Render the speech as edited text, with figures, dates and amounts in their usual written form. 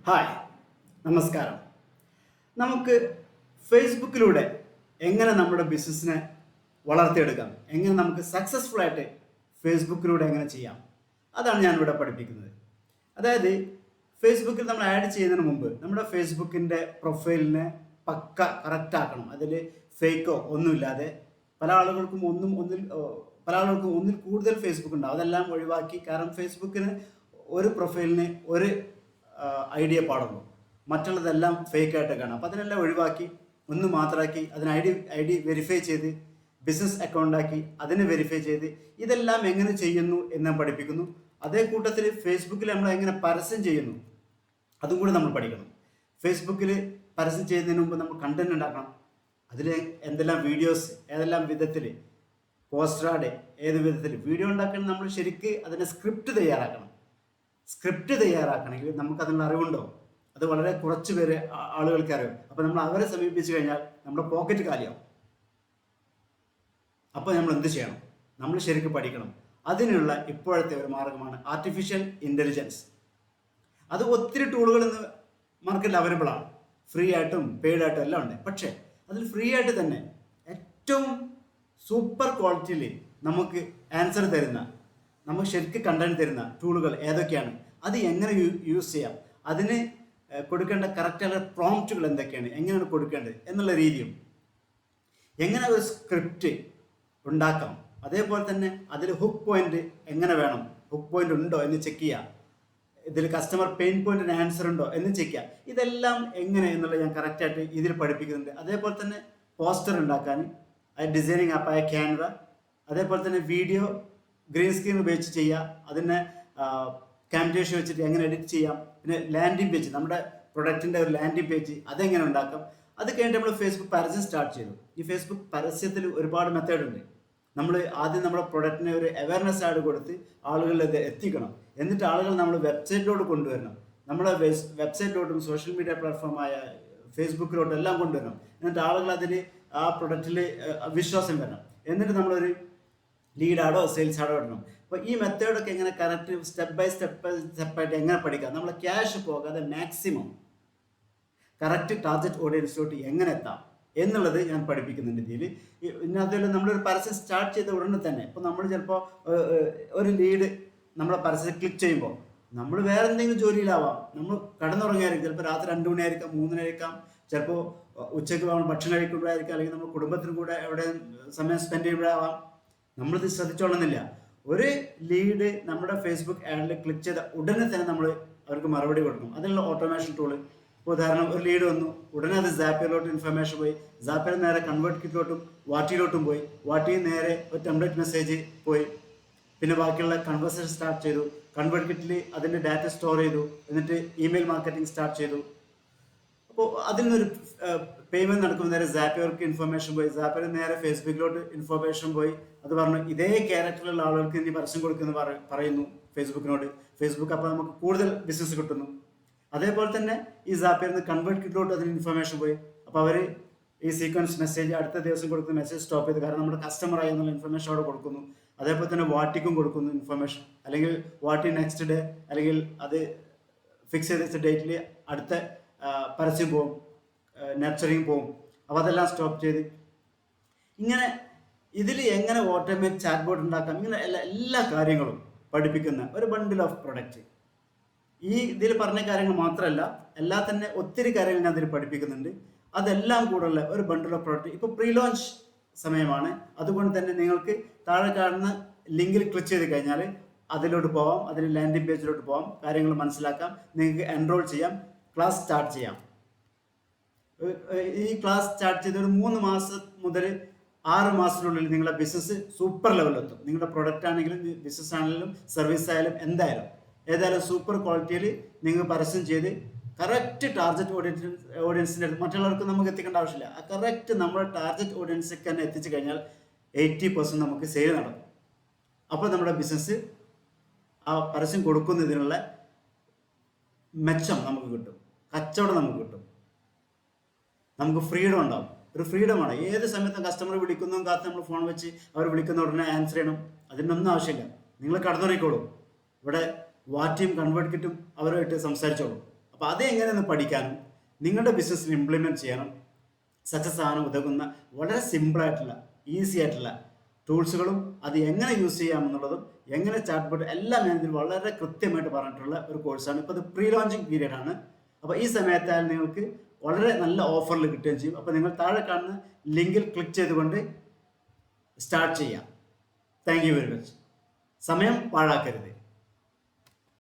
Hi, നമസ്കാരം. നമുക്ക് ഫേസ്ബുക്കിലൂടെ എങ്ങനെ നമ്മുടെ ബിസിനസ്സിനെ വളർത്തിയെടുക്കാം, എങ്ങനെ നമുക്ക് സക്സസ്ഫുൾ ആയിട്ട് ഫേസ്ബുക്കിലൂടെ എങ്ങനെ ചെയ്യാം, അതാണ് ഞാനിവിടെ പഠിപ്പിക്കുന്നത്. അതായത് ഫേസ്ബുക്കിൽ നമ്മൾ ആഡ് ചെയ്യുന്നതിന് മുമ്പ് നമ്മുടെ ഫേസ്ബുക്കിൻ്റെ പ്രൊഫൈലിനെ പക്ക കറക്റ്റ് ആക്കണം. അതിൽ ഫേക്കോ ഒന്നുമില്ലാതെ പല ആളുകൾക്കും ഒന്നിൽ കൂടുതൽ ഫേസ്ബുക്ക് ഉണ്ടാവും. അതെല്ലാം ഒഴിവാക്കി, കാരണം ഫേസ്ബുക്കിന് ഒരു പ്രൊഫൈലിന് ഒരു ഐഡിയ പാടുള്ളൂ, മറ്റുള്ളതെല്ലാം ഫേക്ക് ആയിട്ട് കാണാം. അപ്പോൾ അതിനെല്ലാം ഒഴിവാക്കി ഒന്ന് മാത്രമാക്കി അതിന് ഐ ഡി വെരിഫൈ ചെയ്ത് ബിസിനസ് അക്കൗണ്ടാക്കി അതിനെ വെരിഫൈ ചെയ്ത് ഇതെല്ലാം എങ്ങനെ ചെയ്യുന്നു എന്ന് ഞാൻ പഠിപ്പിക്കുന്നു. അതേ കൂട്ടത്തിൽ ഫേസ്ബുക്കിൽ നമ്മൾ എങ്ങനെ പരസ്യം ചെയ്യുന്നു അതും കൂടി നമ്മൾ പഠിക്കണം. ഫേസ്ബുക്കിൽ പരസ്യം ചെയ്യുന്നതിന് മുമ്പ് നമ്മൾ കണ്ടന്റ് ഉണ്ടാക്കണം. അതിൽ എന്തെല്ലാം വീഡിയോസ്, ഏതെല്ലാം വിധത്തിൽ, പോസ്റ്റർ ആഡ് ഏത് വിധത്തിൽ വീഡിയോ ഉണ്ടാക്കണം. നമ്മൾ ശരിക്ക് അതിൻ്റെ സ്ക്രിപ്റ്റ് തയ്യാറാക്കണമെങ്കിൽ നമുക്കതിനുള്ള അറിവുണ്ടോ? അത് വളരെ കുറച്ച് പേര് ആളുകൾക്ക് അറിയും. അപ്പോൾ നമ്മൾ അവരെ സമീപിച്ചു കഴിഞ്ഞാൽ നമ്മുടെ പോക്കറ്റ് കാലിയാവും. അപ്പോൾ നമ്മൾ എന്ത് ചെയ്യണം? നമ്മൾ ശരിക്കും പഠിക്കണം. അതിനുള്ള ഇപ്പോഴത്തെ ഒരു മാർഗമാണ് ആർട്ടിഫിഷ്യൽ ഇൻ്റലിജൻസ്. അത് ഒത്തിരി ടൂളുകൾ ഇന്ന് മാർക്കറ്റിൽ അവൈലബിൾ ആണ്, ഫ്രീ ആയിട്ടും പെയ്ഡ് ആയിട്ടും എല്ലാം ഉണ്ട്. പക്ഷേ അതിൽ ഫ്രീ ആയിട്ട് തന്നെ ഏറ്റവും സൂപ്പർ ക്വാളിറ്റിയിൽ നമുക്ക് ആൻസർ തരുന്ന, നമുക്ക് ശരിക്കും കണ്ടന്റ് തരുന്ന ടൂളുകൾ ഏതൊക്കെയാണ്, അത് എങ്ങനെ യൂസ് ചെയ്യാം, അതിന് കൊടുക്കേണ്ട കറക്റ്റായ പ്രോംപ്റ്റുകൾ എന്തൊക്കെയാണ്, എങ്ങനെയാണ് കൊടുക്കേണ്ടത് എന്നുള്ള രീതിയും, എങ്ങനെ ഒരു സ്ക്രിപ്റ്റ് ഉണ്ടാക്കാം, അതേപോലെ തന്നെ അതിൽ ഹുക്ക് പോയിന്റ് എങ്ങനെ വേണം, ഹുക്ക് പോയിന്റ് ഉണ്ടോ എന്ന് ചെക്ക് ചെയ്യുക, ഇതിൽ കസ്റ്റമർ പെയിൻ പോയിന്റിന് ആൻസർ ഉണ്ടോ എന്ന് ചെക്ക് ചെയ്യുക. ഇതെല്ലാം എങ്ങനെ എന്നുള്ളത് ഞാൻ കറക്റ്റായിട്ട് ഇതിൽ പഠിപ്പിക്കുന്നുണ്ട്. അതേപോലെ തന്നെ പോസ്റ്റർ ഉണ്ടാക്കാൻ ഡിസൈനിങ് ആപ്പായ ക്യാൻവ, അതേപോലെ തന്നെ വീഡിയോ ഗ്രീൻ സ്ക്രീൻ ഉപയോഗിച്ച് ചെയ്യുക, അതിനെ ക്യാംറ്റേഷൻ വെച്ചിട്ട് എങ്ങനെ എഡിറ്റ് ചെയ്യാം, പിന്നെ ലാൻഡിംഗ് പേജ്, നമ്മുടെ പ്രൊഡക്റ്റിൻ്റെ ഒരു ലാൻഡിംഗ് പേജ് അതെങ്ങനെ ഉണ്ടാക്കാം. അത് കഴിഞ്ഞിട്ട് നമ്മൾ ഫേസ്ബുക്ക് പരസ്യം സ്റ്റാർട്ട് ചെയ്തു. ഈ ഫേസ്ബുക്ക് പരസ്യത്തിൽ ഒരുപാട് മെത്തേഡ് ഉണ്ട്. നമ്മൾ ആദ്യം നമ്മുടെ പ്രൊഡക്റ്റിനെ ഒരു അവയർനെസ് ആഡ് കൊടുത്ത് ആളുകളിൽ എത്തിക്കണം. എന്നിട്ട് ആളുകൾ നമ്മൾ വെബ്സൈറ്റിലോട്ട് കൊണ്ടുവരണം. നമ്മുടെ വെബ്സൈറ്റിലോട്ടും സോഷ്യൽ മീഡിയ പ്ലാറ്റ്ഫോമായ ഫേസ്ബുക്കിലോട്ടും എല്ലാം കൊണ്ടുവരണം. എന്നിട്ട് ആളുകൾ അതിൽ ആ പ്രൊഡക്റ്റിൽ വിശ്വാസം വരണം. എന്നിട്ട് നമ്മളൊരു ലീഡ് ആഡോ സെയിൽസ് ആഡോ ഇടണം. അപ്പോൾ ഈ മെത്തേഡൊക്കെ എങ്ങനെ കറക്റ്റ് സ്റ്റെപ്പ് ബൈ സ്റ്റെപ്പായിട്ട് എങ്ങനെ പഠിക്കാം, നമ്മൾ ക്യാഷ് പോകാതെ മാക്സിമം കറക്റ്റ് ടാർഗറ്റ് ഓഡിയൻസിലോട്ട് എങ്ങനെ എത്താം എന്നുള്ളത് ഞാൻ പഠിപ്പിക്കുന്നുണ്ട് ഇതിൽ. പിന്നെ അതുപോലെ നമ്മളൊരു പരസ്യം സ്റ്റാർട്ട് ചെയ്ത ഉടനെ തന്നെ ഇപ്പോൾ നമ്മൾ ചിലപ്പോൾ ഒരു ലീഡ് നമ്മളെ പരസ്യം ക്ലിക്ക് ചെയ്യുമ്പോൾ നമ്മൾ വേറെ എന്തെങ്കിലും ജോലിയിലാവാം, നമ്മൾ കടന്നുറങ്ങിയായിരിക്കും, ചിലപ്പോൾ രാത്രി 2 മണിയായിരിക്കാം, 3 മണിയായിരിക്കാം, ചിലപ്പോൾ ഉച്ചയ്ക്ക് നമ്മൾ ഭക്ഷണം കഴിക്കുമ്പോഴായിരിക്കും, അല്ലെങ്കിൽ നമ്മൾ കുടുംബത്തിന് കൂടെ എവിടെ സമയം സ്പെൻഡ് ചെയ്യുമ്പോഴാവാം. നമ്മളിത് ശ്രദ്ധിച്ചോളുന്നില്ല. ഒരു ലീഡ് നമ്മുടെ ഫേസ്ബുക്ക് ആഡിൽ ക്ലിക്ക് ചെയ്ത ഉടനെ തന്നെ നമ്മൾ അവർക്ക് മറുപടി കൊടുക്കും. അതിനുള്ള ഓട്ടോമേഷൻ ടൂള്. ഇപ്പോൾ ഉദാഹരണം, ഒരു ലീഡ് വന്നു, ഉടനെ അത് സാപ്പിയറിലോട്ട് ഇൻഫർമേഷൻ പോയി, സാപ്പിയർ നേരെ കൺവേർട്ട് കിറ്റിലോട്ടും വാട്ടിയിലോട്ടും പോയി, വാട്ടിയിൽ നേരെ ഒരു ടെംപ്ലേറ്റ് മെസ്സേജ് പോയി, പിന്നെ ബാക്കിയുള്ള കൺവേഴ്സേഷൻ സ്റ്റാർട്ട് ചെയ്തു, കൺവേർട്ട് കിറ്റിൽ അതിൻ്റെ ഡാറ്റ സ്റ്റോർ ചെയ്തു, എന്നിട്ട് ഇമെയിൽ മാർക്കറ്റിംഗ് സ്റ്റാർട്ട് ചെയ്തു. അപ്പോൾ അതിൽ നിന്നൊരു പേയ്മെൻറ്റ് നടക്കുമ്പോൾ നേരെ സാപ്പിയർക്ക് ഇൻഫർമേഷൻ പോയി, സാപ്പിയർ നേരെ ഫേസ്ബുക്കിലോട്ട് ഇൻഫർമേഷൻ പോയി. അത് പറഞ്ഞു ഇതേ ക്യാരക്ടറിലുള്ള ആളുകൾക്ക് ഇനി പരസ്യം കൊടുക്കുമെന്ന് പറയുന്നു ഫേസ്ബുക്കിനോട്. ഫേസ്ബുക്ക് അപ്പോൾ നമുക്ക് കൂടുതൽ ബിസിനസ് കിട്ടുന്നു. അതേപോലെ തന്നെ ഈ സാപ്പിയറിൽ നിന്ന് കൺവേർട്ട് കിറ്റിലോട്ട് അതിന് ഇൻഫർമേഷൻ പോയി. അപ്പോൾ അവർ ഈ സീക്വൻസ് മെസ്സേജ് അടുത്ത ദിവസം കൊടുക്കുന്ന മെസ്സേജ് സ്റ്റോപ്പ് ചെയ്തു, കാരണം നമ്മുടെ കസ്റ്റമറായി എന്നുള്ള ഇൻഫർമേഷൻ അവിടെ കൊടുക്കുന്നു. അതേപോലെ തന്നെ വാട്ടിക്കും കൊടുക്കുന്നു ഇൻഫർമേഷൻ, അല്ലെങ്കിൽ വാട്ടി നെക്സ്റ്റ് ഡേ, അല്ലെങ്കിൽ അത് ഫിക്സ് ചെയ്ത ഡേറ്റിൽ അടുത്ത പരസ്യം പോവും, നർച്ചറിങ് പോവും. അപ്പോൾ അതെല്ലാം സ്റ്റോപ്പ് ചെയ്ത് ഇങ്ങനെ ഇതിൽ എങ്ങനെ ഓട്ടോമേറ്റ് ചാറ്റ് ബോട്ട് ഉണ്ടാക്കാം, ഇങ്ങനെ എല്ലാ കാര്യങ്ങളും പഠിപ്പിക്കുന്ന ഒരു ബണ്ടിൽ ഓഫ് പ്രൊഡക്റ്റ്. ഈ ഇതിൽ പറഞ്ഞ കാര്യങ്ങൾ മാത്രമല്ല, എല്ലാ തന്നെ ഒത്തിരി കാര്യങ്ങൾ ഞാൻ ഇതിൽ പഠിപ്പിക്കുന്നുണ്ട്. അതെല്ലാം കൂടെയുള്ള ഒരു ബണ്ടിൽ ഓഫ് പ്രൊഡക്റ്റ്. ഇപ്പോൾ പ്രീ ലോഞ്ച് സമയമാണ്, അതുകൊണ്ട് തന്നെ നിങ്ങൾക്ക് താഴെ കാണുന്ന ലിങ്കിൽ ക്ലിക്ക് ചെയ്ത് കഴിഞ്ഞാൽ അതിലോട്ട് പോവാം, അതിൽ ലാൻഡിംഗ് പേജിലോട്ട് പോവാം, കാര്യങ്ങൾ മനസ്സിലാക്കാം, നിങ്ങൾക്ക് എൻറോൾ ചെയ്യാം, ക്ലാസ് സ്റ്റാർട്ട് ചെയ്യാം. ഈ ക്ലാസ് സ്റ്റാർട്ട് ചെയ്ത് ഒരു 3 മാസം മുതൽ 6 മാസത്തിനുള്ളിൽ നിങ്ങളുടെ ബിസിനസ് സൂപ്പർ ലെവലിലെത്തും. നിങ്ങളുടെ പ്രൊഡക്റ്റ് ആണെങ്കിലും ബിസിനസ് ആണെങ്കിലും സർവീസ് ആയാലും ഏതായാലും സൂപ്പർ ക്വാളിറ്റിയിൽ നിങ്ങൾ പരസ്യം ചെയ്ത് കറക്റ്റ് ടാർഗറ്റ് ഓഡിയൻസിൻ്റെ അടുത്ത്, മറ്റുള്ളവർക്ക് നമുക്ക് എത്തിക്കേണ്ട ആവശ്യമില്ല, ആ കറക്റ്റ് നമ്മുടെ ടാർഗറ്റ് ഓഡിയൻസിലേക്ക് തന്നെ എത്തിച്ചു കഴിഞ്ഞാൽ 80% നമുക്ക് സെയിൽ നടക്കും. അപ്പോൾ നമ്മുടെ ബിസിനസ് ആ പരസ്യം കൊടുക്കുന്നതിനുള്ള മെച്ചം നമുക്ക് കിട്ടും, കച്ചവടം നമുക്ക് കിട്ടും, നമുക്ക് ഫ്രീഡം ഉണ്ടാവും. ഒരു ഫ്രീഡമാണ്. ഏത് സമയത്തും കസ്റ്റമർ വിളിക്കുന്നതും കാത്ത് നമ്മൾ ഫോൺ വെച്ച് അവർ വിളിക്കുന്ന ഉടനെ ആൻസർ ചെയ്യണം, അതിനൊന്നും ആവശ്യമില്ല. നിങ്ങൾ കടന്നുറങ്ങിക്കോളും. ഇവിടെ വാറ്റിയും കൺവേർട്ട് കിറ്റും അവരുമായിട്ട് സംസാരിച്ചോളും. അപ്പോൾ അത് എങ്ങനെയെന്ന് പഠിക്കാനും നിങ്ങളുടെ ബിസിനസ്സിൽ ഇംപ്ലിമെൻറ്റ് ചെയ്യാനും സക്സസ് ആകാൻ ഉതകുന്ന വളരെ സിമ്പിളായിട്ടുള്ള ഈസി ആയിട്ടുള്ള ടൂൾസുകളും അത് എങ്ങനെ യൂസ് ചെയ്യാമെന്നുള്ളതും എങ്ങനെ ചാറ്റ് ബോട്ട് എല്ലാം ഞാൻ ഇതിൽ വളരെ കൃത്യമായിട്ട് പറഞ്ഞിട്ടുള്ള ഒരു കോഴ്സാണ്. ഇപ്പോൾ ഇത് പ്രീ ലോഞ്ചിങ് പീരീഡ് ആണ്. അപ്പോൾ ഈ സമയത്തായാലും നിങ്ങൾക്ക് വളരെ നല്ല ഓഫറിൽ കിട്ടുകയും ചെയ്യും. അപ്പോൾ നിങ്ങൾ താഴെ കാണുന്ന ലിങ്കിൽ ക്ലിക്ക് ചെയ്തുകൊണ്ട് സ്റ്റാർട്ട് ചെയ്യാം. Thank you very much. സമയം പാഴാക്കരുത്.